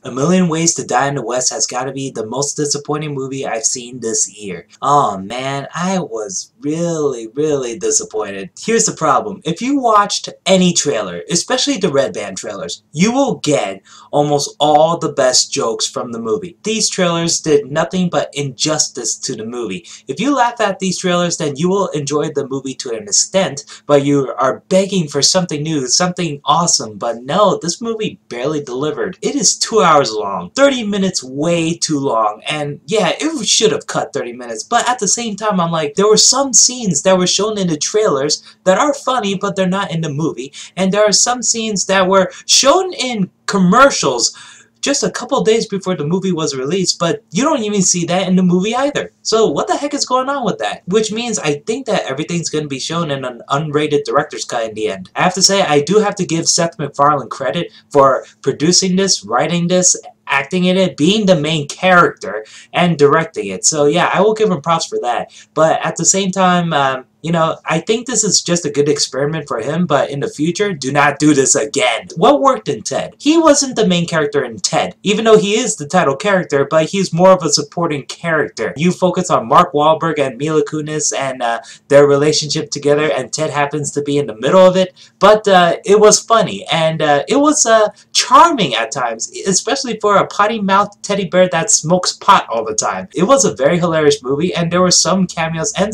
A Million Ways to Die in the West has got to be the most disappointing movie I've seen this year. Oh man, I was really disappointed. Here's the problem. If you watched any trailer, especially the Red Band trailers, you will get almost all the best jokes from the movie. These trailers did nothing but injustice to the movie. If you laugh at these trailers, then you will enjoy the movie to an extent, but you are begging for something new, something awesome. But no, this movie barely delivered. It is 2 hours long. 30 minutes way too long. And yeah, it should have cut 30 minutes. But at the same time, I'm like, there were some scenes that were shown in the trailers that are funny, but they're not in the movie. And there are some scenes that were shown in commercials just a couple days before the movie was released, but you don't even see that in the movie either. So what the heck is going on with that? Which means I think that everything's going to be shown in an unrated director's cut in the end. I have to say, I do have to give Seth MacFarlane credit for producing this, writing this, acting in it, being the main character, and directing it. So yeah, I will give him props for that. But at the same time, you know, I think this is just a good experiment for him, but in the future, do not do this again. What worked in Ted? He wasn't the main character in Ted, even though he is the title character, but he's more of a supporting character. You focus on Mark Wahlberg and Mila Kunis and their relationship together, and Ted happens to be in the middle of it, but it was funny, and it was charming at times, especially for a potty-mouthed teddy bear that smokes pot all the time. It was a very hilarious movie, and there were some cameos and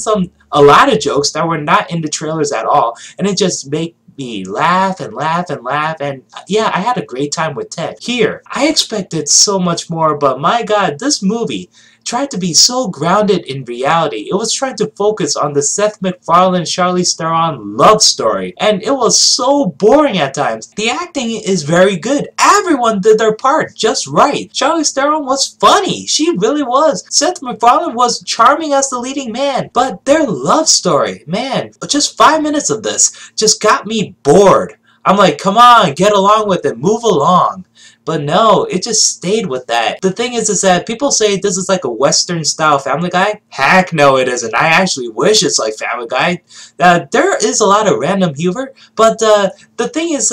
a lot of jokes that were not in the trailers at all, and it just made me laugh and laugh and laugh, and yeah, I had a great time with Ted. Here, I expected so much more, but my god, this movie tried to be so grounded in reality. It was trying to focus on the Seth MacFarlane-Charlize Theron love story, and it was so boring at times. The acting is very good. Everyone did their part just right. Charlize Theron was funny. She really was. Seth MacFarlane was charming as the leading man, but their love story, man, just 5 minutes of this just got me bored. I'm like, come on, get along with it, move along. But no, it just stayed with that. The thing is that people say this is like a Western-style Family Guy. Heck no, it isn't. I actually wish it's like Family Guy. There is a lot of random humor, but the thing is,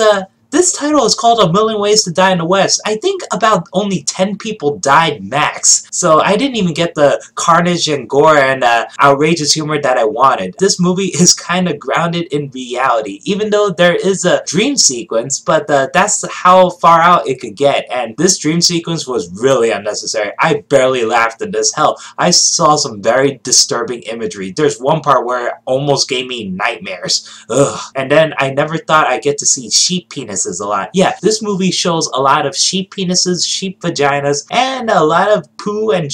this title is called A Million Ways to Die in the West. I think about only 10 people died max. So I didn't even get the carnage and gore and outrageous humor that I wanted. This movie is kind of grounded in reality, even though there is a dream sequence, but that's how far out it could get. And this dream sequence was really unnecessary. I barely laughed in this. Hell, I saw some very disturbing imagery. There's one part where it almost gave me nightmares. Ugh. And then I never thought I'd get to see sheep penis a lot. Yeah, this movie shows a lot of sheep penises, sheep vaginas, and a lot of poo and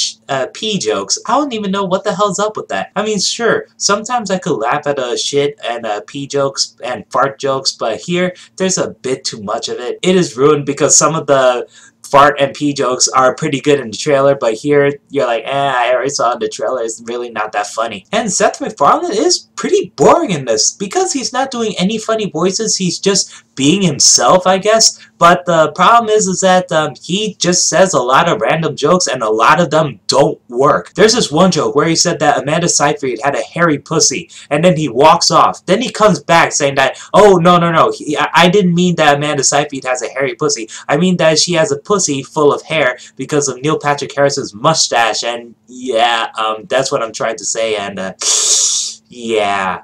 pee jokes. I don't even know what the hell's up with that. I mean, sure, sometimes I could laugh at shit and pee jokes and fart jokes, but here, there's a bit too much of it. It is ruined because some of the fart and pee jokes are pretty good in the trailer, but here you're like, I already saw in the trailer, it's really not that funny. And Seth MacFarlane is pretty boring in this because he's not doing any funny voices, he's just being himself, I guess. But the problem is that he just says a lot of random jokes and a lot of them don't work. There's this one joke where he said that Amanda Seyfried had a hairy pussy and then he walks off. Then he comes back saying that, oh, no, I didn't mean that Amanda Seyfried has a hairy pussy. I mean that she has a pussy full of hair because of Neil Patrick Harris's mustache. And yeah, that's what I'm trying to say. And yeah.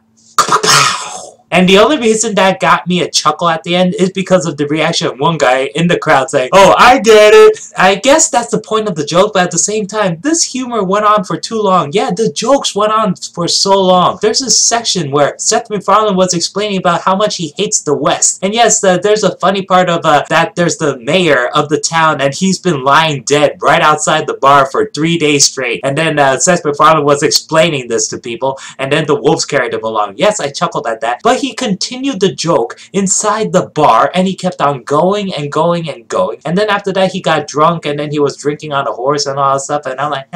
And the only reason that got me a chuckle at the end is because of the reaction of one guy in the crowd saying, oh, I get it. I guess that's the point of the joke, but at the same time, this humor went on for too long. Yeah, the jokes went on for so long. There's this section where Seth MacFarlane was explaining about how much he hates the West. And yes, there's a funny part of that there's the mayor of the town, and he's been lying dead right outside the bar for 3 days straight. And then Seth MacFarlane was explaining this to people, and then the wolves carried him along. Yes, I chuckled at that, but he continued the joke inside the bar, and he kept on going and going and going. And then after that, he got drunk, and then he was drinking on a horse and all that stuff. And I'm like,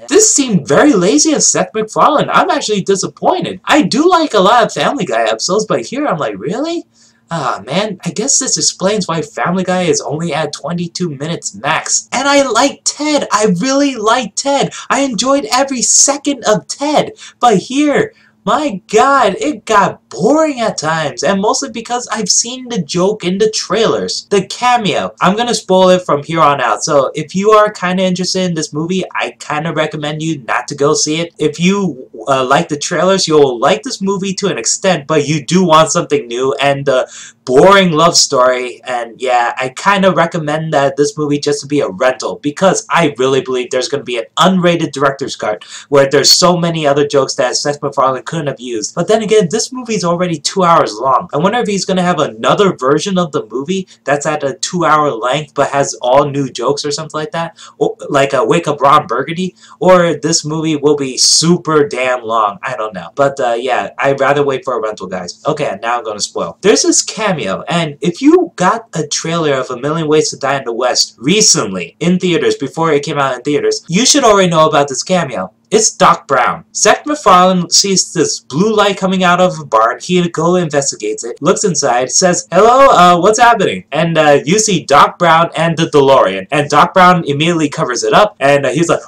this seemed very lazy of Seth MacFarlane. I'm actually disappointed. I do like a lot of Family Guy episodes, but here I'm like, really? Ah, man, I guess this explains why Family Guy is only at 22 minutes max. And I like Ted. I really like Ted. I enjoyed every second of Ted. But here, my god, it got boring at times, and mostly because I've seen the joke in the trailers. The cameo. I'm gonna spoil it from here on out, so if you are kind of interested in this movie, I kind of recommend you not to go see it. If you like the trailers, you'll like this movie to an extent, but you do want something new, and the boring love story, and yeah, I kind of recommend that this movie just to be a rental, because I really believe there's going to be an unrated director's cut where there's so many other jokes that Seth MacFarlane couldn't have used. But then again, this movie's already 2 hours long. I wonder if he's going to have another version of the movie that's at a 2-hour length but has all new jokes or something like that, or like a Wake Up Ron Burgundy, or this movie will be super damn long. I don't know. But yeah, I'd rather wait for a rental, guys. Okay, now I'm going to spoil. There's this cameo, and if you got a trailer of A Million Ways to Die in the West recently in theaters before it came out in theaters, you should already know about this cameo. It's Doc Brown. Seth MacFarlane sees this blue light coming out of a barn. He investigates it, looks inside, says, "Hello, what's happening?" And you see Doc Brown and the DeLorean. And Doc Brown immediately covers it up, and he's like,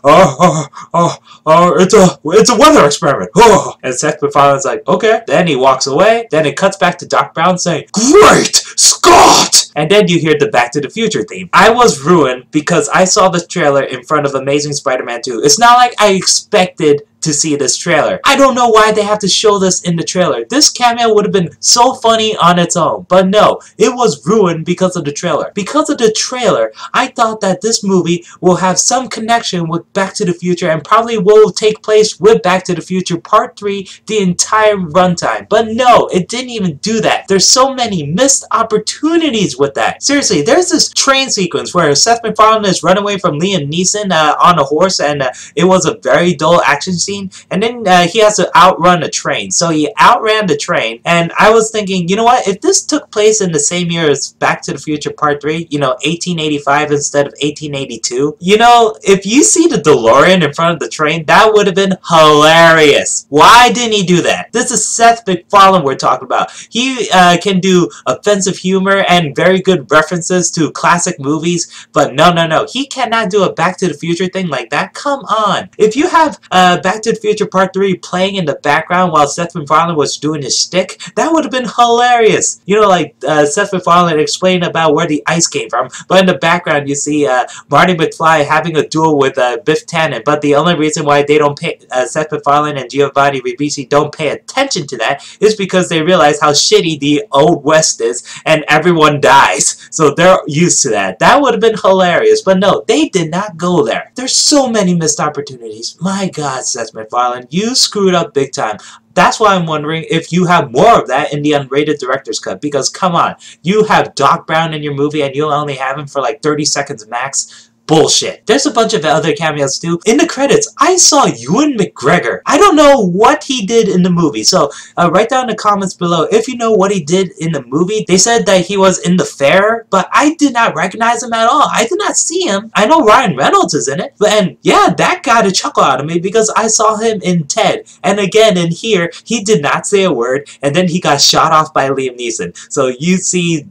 it's a weather experiment. Oh. And Seth MacFarlane's like, okay. Then he walks away. Then it cuts back to Doc Brown saying, "Great Scott!" And then you hear the Back to the Future theme. I was ruined because I saw this trailer in front of Amazing Spider-Man 2. It's not like I expected to see this trailer. I don't know why they have to show this in the trailer. This cameo would have been so funny on its own, but no, it was ruined because of the trailer. Because of the trailer, I thought that this movie will have some connection with Back to the Future and probably will take place with Back to the Future Part 3 the entire runtime. But no, it didn't even do that. There's so many missed opportunities with that. Seriously, there's this train sequence where Seth MacFarlane is running away from Liam Neeson on a horse, and it was a very dull action scene. And then he has to outrun a train. So he outran the train, and I was thinking, you know what, if this took place in the same year as Back to the Future Part 3, you know, 1885 instead of 1882, you know, if you see the DeLorean in front of the train, that would have been hilarious. Why didn't he do that? This is Seth MacFarlane we're talking about. He can do offensive humor and very good references to classic movies, but no, he cannot do a Back to the Future thing like that. Come on. If you have Back to the Future Part 3 playing in the background while Seth MacFarlane was doing his shtick, that would have been hilarious. You know, like Seth MacFarlane explained about where the ice came from, but in the background you see Marty McFly having a duel with Biff Tannen, but the only reason why they don't pay, Seth MacFarlane and Giovanni Ribisi don't pay attention to that is because they realize how shitty the Old West is and everyone dies. So they're used to that. That would have been hilarious, but no, they did not go there. There's so many missed opportunities. My God, Seth MacFarlane, you screwed up big time. That's why I'm wondering if you have more of that in the unrated director's cut, because come on, you have Doc Brown in your movie and you'll only have him for like 30 seconds max. Bullshit. There's a bunch of other cameos too. In the credits, I saw Ewan McGregor. I don't know what he did in the movie, so write down in the comments below if you know what he did in the movie. They said that he was in The Fair, but I did not recognize him at all. I did not see him. I know Ryan Reynolds is in it, and yeah, that got a chuckle out of me because I saw him in Ted, and again in here, he did not say a word, and then he got shot off by Liam Neeson. So you see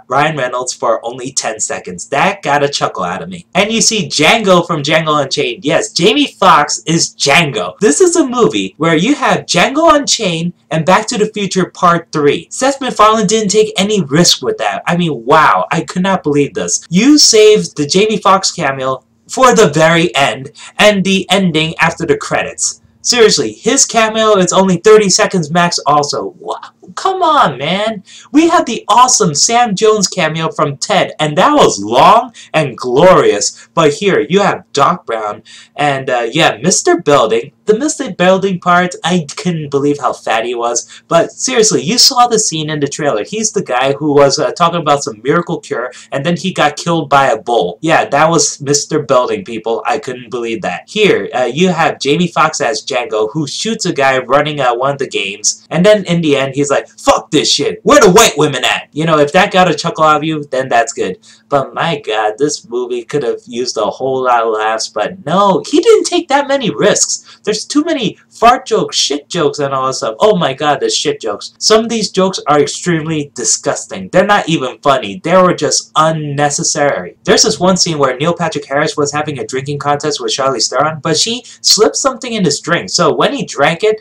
Ryan Reynolds for only 10 seconds. That got a chuckle out of me. And you see Django from Django Unchained. Yes, Jamie Foxx is Django. This is a movie where you have Django Unchained and Back to the Future Part 3. Seth MacFarlane didn't take any risk with that. I mean, wow, I could not believe this. You saved the Jamie Foxx cameo for the very end and the ending after the credits. Seriously, his cameo is only 30 seconds max also. Wow. Come on, man. We had the awesome Sam Jones cameo from Ted, and that was long and glorious. But here, you have Doc Brown, and yeah, Mr. Belding. The Mr. Belding part, I couldn't believe how fat he was. But seriously, you saw the scene in the trailer. He's the guy who was talking about some miracle cure, and then he got killed by a bull. Yeah, that was Mr. Belding, people. I couldn't believe that. Here, you have Jamie Foxx as Django, who shoots a guy running one of the games, and then in the end, he's like, like, fuck this shit. Where the white women at? You know, if that got a chuckle out of you, then that's good. But my god, this movie could have used a whole lot of laughs, but no, he didn't take that many risks. There's too many fart jokes, shit jokes, and all that stuff. Oh my god, the shit jokes. Some of these jokes are extremely disgusting. They're not even funny. They were just unnecessary. There's this one scene where Neil Patrick Harris was having a drinking contest with Charlize Theron, but she slipped something in his drink. So when he drank it,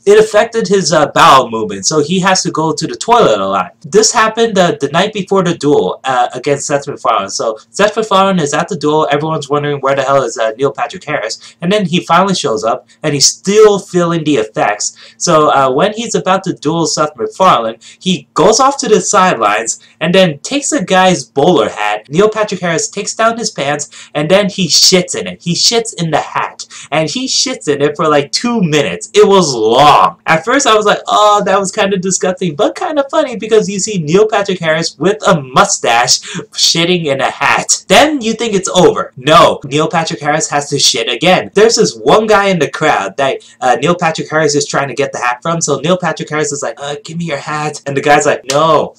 it affected his bowel movement, so he has to go to the toilet a lot. This happened the night before the duel against Seth MacFarlane. So Seth MacFarlane is at the duel. Everyone's wondering where the hell is Neil Patrick Harris, and then he finally shows up, and he's still feeling the effects. So when he's about to duel Seth MacFarlane, he goes off to the sidelines and then takes a guy's bowler hat. Neil Patrick Harris takes down his pants, and then he shits in it. He shits in the hat, and he shits in it for like 2 minutes. It was long. At first I was like, oh, that was kind of disgusting, but kind of funny because you see Neil Patrick Harris with a mustache shitting in a hat. Then you think it's over. No, Neil Patrick Harris has to shit again. There's this one guy in the crowd that Neil Patrick Harris is trying to get the hat from, so Neil Patrick Harris is like, give me your hat. And the guy's like, no,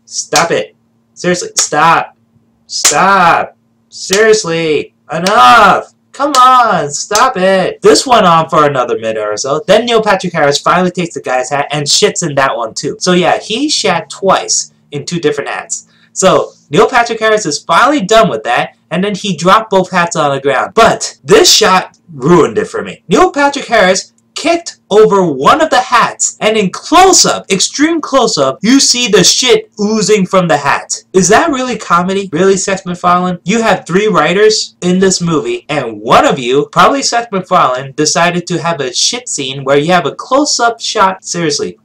stop it. Seriously, stop. Stop. Seriously, enough. Come on, stop it. This went on for another minute or so. Then Neil Patrick Harris finally takes the guy's hat and shits in that one too. So yeah, he shat twice in 2 different hats. So Neil Patrick Harris is finally done with that, and then he dropped both hats on the ground. But this shot ruined it for me. Neil Patrick Harris kicked over one of the hats, and in close-up, extreme close-up, you see the shit oozing from the hat. Is that really comedy? Really, Seth MacFarlane? You have 3 writers in this movie, and one of you, probably Seth MacFarlane, decided to have a shit scene where you have a close-up shot. Seriously.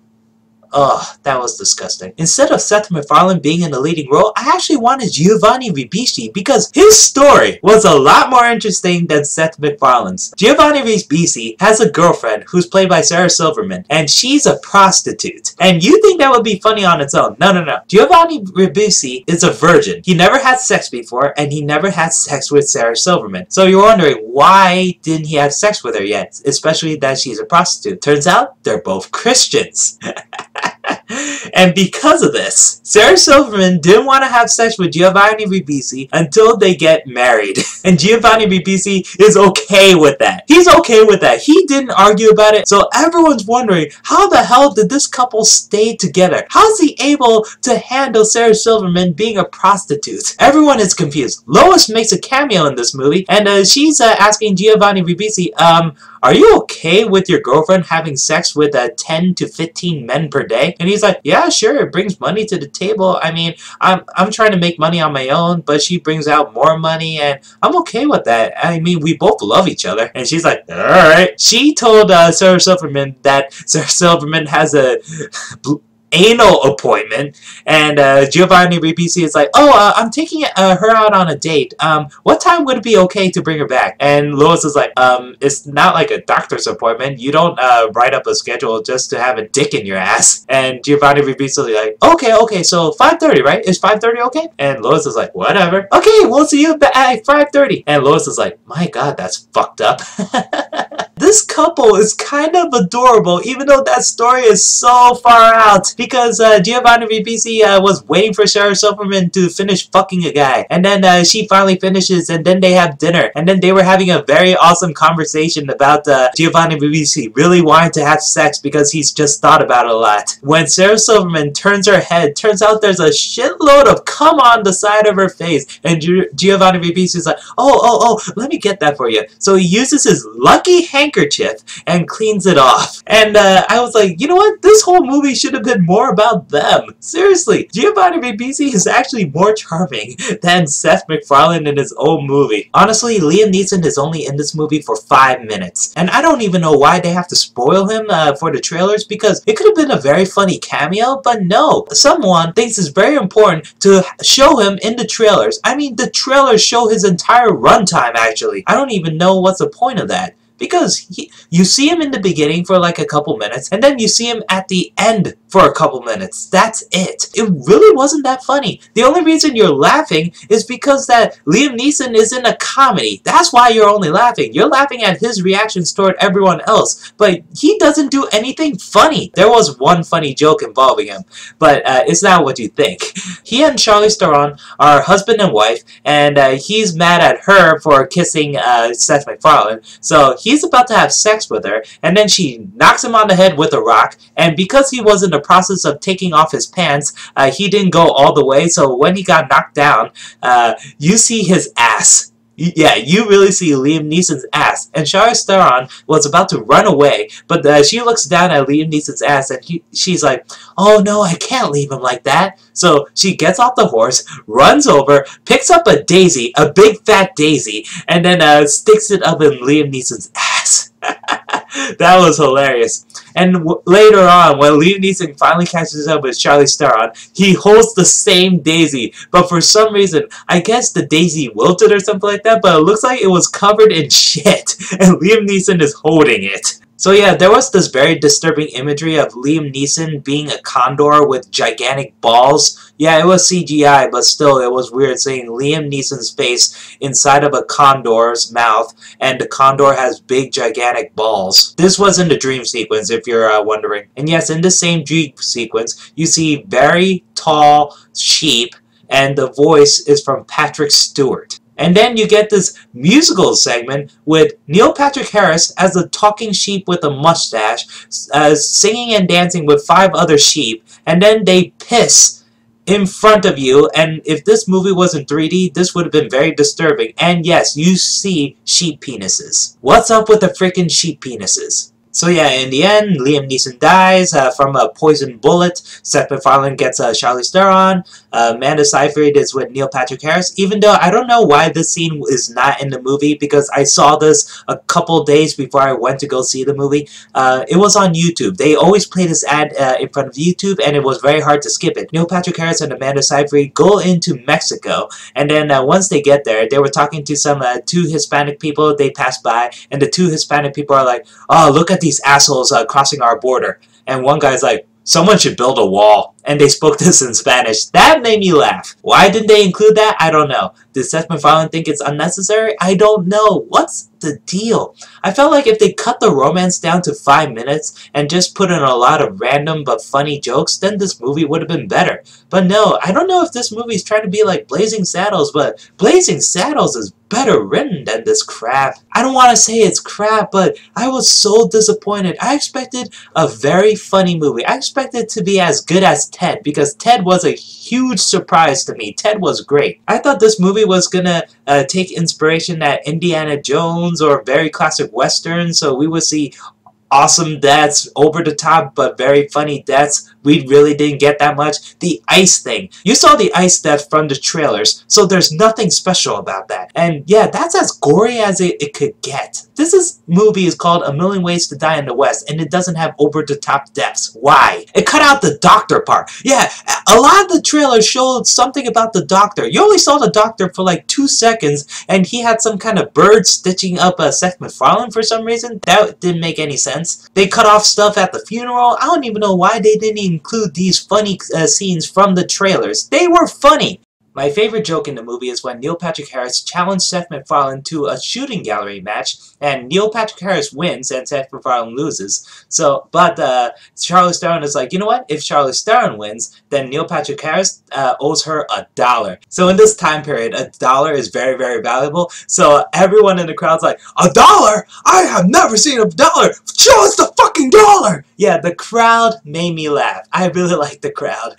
Ugh, that was disgusting. Instead of Seth MacFarlane being in the leading role, I actually wanted Giovanni Ribisi because his story was a lot more interesting than Seth MacFarlane's. Giovanni Ribisi has a girlfriend who's played by Sarah Silverman, and she's a prostitute. And you think that would be funny on its own. No, no, no. Giovanni Ribisi is a virgin. He never had sex before, and he never had sex with Sarah Silverman. So you're wondering, why didn't he have sex with her yet? Especially that she's a prostitute. Turns out, they're both Christians. And because of this, Sarah Silverman didn't want to have sex with Giovanni Ribisi until they get married. And Giovanni Ribisi is okay with that. He's okay with that. He didn't argue about it. So everyone's wondering, how the hell did this couple stay together? How's he able to handle Sarah Silverman being a prostitute? Everyone is confused. Lois makes a cameo in this movie, and she's asking Giovanni Ribisi, are you okay with your girlfriend having sex with 10 to 15 men per day? And he's like, yeah, sure, it brings money to the table. I mean, I'm trying to make money on my own, but she brings out more money, and I'm okay with that. I mean, we both love each other. And she's like, alright. She told Sarah Silverman that Sarah Silverman has a anal appointment, and Giovanni Ribisi is like, oh, I'm taking her out on a date. What time would it be okay to bring her back? And Lois is like, it's not like a doctor's appointment. You don't write up a schedule just to have a dick in your ass. And Giovanni Ribisi is like, okay, so 5:30, right? Is 5:30 okay? And Lois is like, whatever. Okay, we'll see you at 5:30. And Lois is like, my god, that's fucked up. This couple is kind of adorable, even though that story is so far out. Because Giovanni Ribisi was waiting for Sarah Silverman to finish fucking a guy. And then she finally finishes, and then they have dinner. And then they were having a very awesome conversation about Giovanni Ribisi really wanting to have sex because he's just thought about it a lot. When Sarah Silverman turns her head, turns out there's a shitload of cum on the side of her face. And Giovanni Ribisi is like, oh, let me get that for you. So he uses his lucky handkerchief and cleans it off. And I was like, you know what? This whole movie should have been more about them. Seriously, Giovanni Ribisi is actually more charming than Seth MacFarlane in his own movie. Honestly, Liam Neeson is only in this movie for 5 minutes. And I don't even know why they have to spoil him for the trailers, because it could have been a very funny cameo, but no. Someone thinks it's very important to show him in the trailers. I mean, the trailers show his entire runtime, actually. I don't even know what's the point of that. Because you see him in the beginning for like a couple minutes, and then you see him at the end for a couple minutes. That's it. It really wasn't that funny. The only reason you're laughing is because that Liam Neeson is in a comedy. That's why you're only laughing. You're laughing at his reactions toward everyone else, but he doesn't do anything funny. There was one funny joke involving him, but it's not what you think. He and Charlize Theron are husband and wife, and he's mad at her for kissing Seth MacFarlane, so he's about to have sex with her, and then she knocks him on the head with a rock, and because he was in the process of taking off his pants, he didn't go all the way, so when he got knocked down, you see his ass. Yeah, you really see Liam Neeson's ass. And Charlize Theron was about to run away, but she looks down at Liam Neeson's ass and she's like, oh no, I can't leave him like that. So she gets off the horse, runs over, picks up a daisy, a big fat daisy, and then sticks it up in Liam Neeson's ass. That was hilarious. And later on, when Liam Neeson finally catches up with Charlize Theron, he holds the same daisy, but for some reason, I guess the daisy wilted or something like that, but it looks like it was covered in shit, and Liam Neeson is holding it. So yeah, there was this very disturbing imagery of Liam Neeson being a condor with gigantic balls. Yeah, it was CGI, but still, it was weird seeing Liam Neeson's face inside of a condor's mouth, and the condor has big, gigantic balls. This was in the dream sequence, if you're wondering. And yes, in the same dream sequence, you see very tall sheep, and the voice is from Patrick Stewart. And then you get this musical segment with Neil Patrick Harris as a talking sheep with a mustache, singing and dancing with 5 other sheep, and then they piss in front of you, and if this movie was in 3D, this would have been very disturbing. And yes, you see sheep penises. What's up with the freaking sheep penises? So yeah, in the end, Liam Neeson dies from a poisoned bullet. Seth MacFarlane gets Charlize Theron. Amanda Seyfried is with Neil Patrick Harris. Even though I don't know why this scene is not in the movie, because I saw this a couple days before I went to go see the movie. It was on YouTube. They always play this ad in front of YouTube, and it was very hard to skip it. Neil Patrick Harris and Amanda Seyfried go into Mexico, and then once they get there, they were talking to some 2 Hispanic people. They pass by, and the 2 Hispanic people are like, oh, look at these assholes crossing our border. And one guy's like, someone should build a wall. And they spoke this in Spanish. That made me laugh. Why didn't they include that? I don't know. Did Seth MacFarlane think it's unnecessary? I don't know. What's the deal? I felt like if they cut the romance down to 5 minutes and just put in a lot of random but funny jokes, then this movie would have been better. But no, I don't know if this movie is trying to be like Blazing Saddles, but Blazing Saddles is better written than this crap. I don't want to say it's crap, but I was so disappointed. I expected a very funny movie. I expected it to be as good as Ted, because Ted was a huge surprise to me. Ted was great. I thought this movie was gonna take inspiration at Indiana Jones or very classic Western, so we would see awesome deaths, over the top but very funny deaths. We really didn't get that much. The ice thing. You saw the ice death from the trailers, so there's nothing special about that. And yeah, that's as gory as it could get. This movie is called A Million Ways to Die in the West, and it doesn't have over-the-top deaths. Why? It cut out the doctor part. Yeah, a lot of the trailers showed something about the doctor. You only saw the doctor for like 2 seconds, and he had some kind of bird stitching up Seth MacFarlane for some reason. That didn't make any sense. They cut off stuff at the funeral. I don't even know why they didn't include these funny scenes from the trailers. They were funny. My favorite joke in the movie is when Neil Patrick Harris challenged Seth MacFarlane to a shooting gallery match, and Neil Patrick Harris wins and Seth MacFarlane loses. So, but Charlize Theron is like, you know what? If Charlize Theron wins, then Neil Patrick Harris owes her $1. So in this time period, $1 is very, very valuable. So everyone in the crowd's like, $1? I have never seen $1. Show us the fucking dollar! Yeah, the crowd made me laugh. I really like the crowd.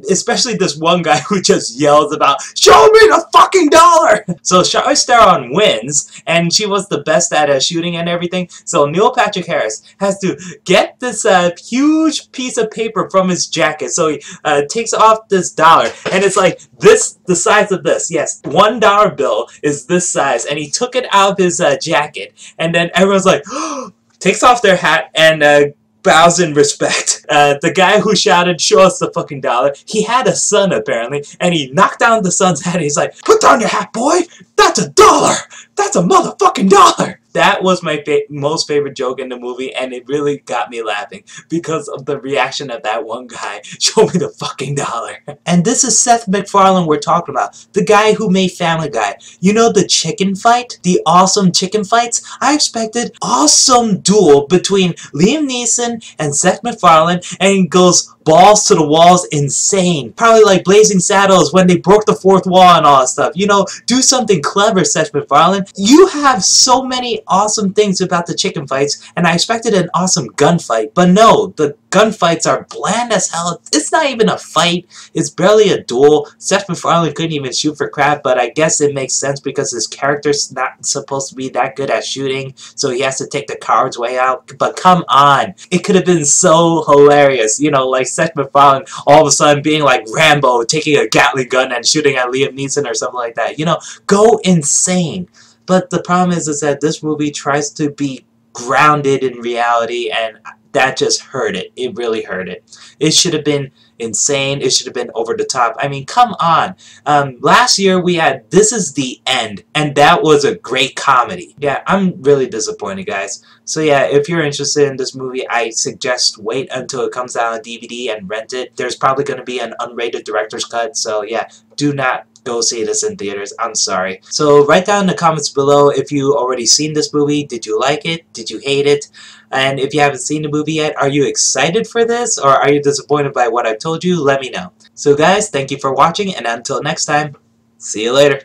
Especially this one guy who just yells about, show me the fucking dollar! So Charlize Theron wins, and she was the best at shooting and everything. So Neil Patrick Harris has to get this huge piece of paper from his jacket. So he takes off this dollar, and it's like this, the size of this. Yes, $1 bill is this size, and he took it out of his jacket, and then everyone's like, takes off their hat and bows in respect. The guy who shouted, show us the fucking dollar, he had a son apparently, and he knocked down the son's hat and he's like, put down your hat, boy! That's $1! That's a motherfucking dollar! That was my most favorite joke in the movie, and it really got me laughing because of the reaction of that one guy. Show me the fucking dollar. And this is Seth MacFarlane we're talking about. The guy who made Family Guy. You know the chicken fight? The awesome chicken fights? I expected awesome duel between Liam Neeson and Seth MacFarlane, and he goes balls to the walls, insane. Probably like Blazing Saddles when they broke the fourth wall and all that stuff. You know, do something clever, Seth MacFarlane. You have so many awesome things about the chicken fights, and I expected an awesome gunfight, but no, the gunfights are bland as hell. It's not even a fight. It's barely a duel. Seth MacFarlane couldn't even shoot for crap, but I guess it makes sense because his character's not supposed to be that good at shooting, so he has to take the coward's way out. But come on, it could have been so hilarious. You know, like Seth MacFarlane all of a sudden being like Rambo, taking a Gatling gun and shooting at Liam Neeson or something like that. You know, go insane. But the problem is that this movie tries to be grounded in reality, and that just hurt it. It really hurt it. It should have been insane. It should have been over the top. I mean, come on. Last year we had This Is the End, and that was a great comedy. Yeah, I'm really disappointed, guys. So yeah, if you're interested in this movie, I suggest wait until it comes out on DVD and rent it. There's probably going to be an unrated director's cut, so yeah, do not go see this in theaters. I'm sorry. So write down in the comments below if you already seen this movie. Did you like it? Did you hate it? And if you haven't seen the movie yet, are you excited for this? Or are you disappointed by what I've told you? Let me know. So guys, thank you for watching, and until next time, see you later.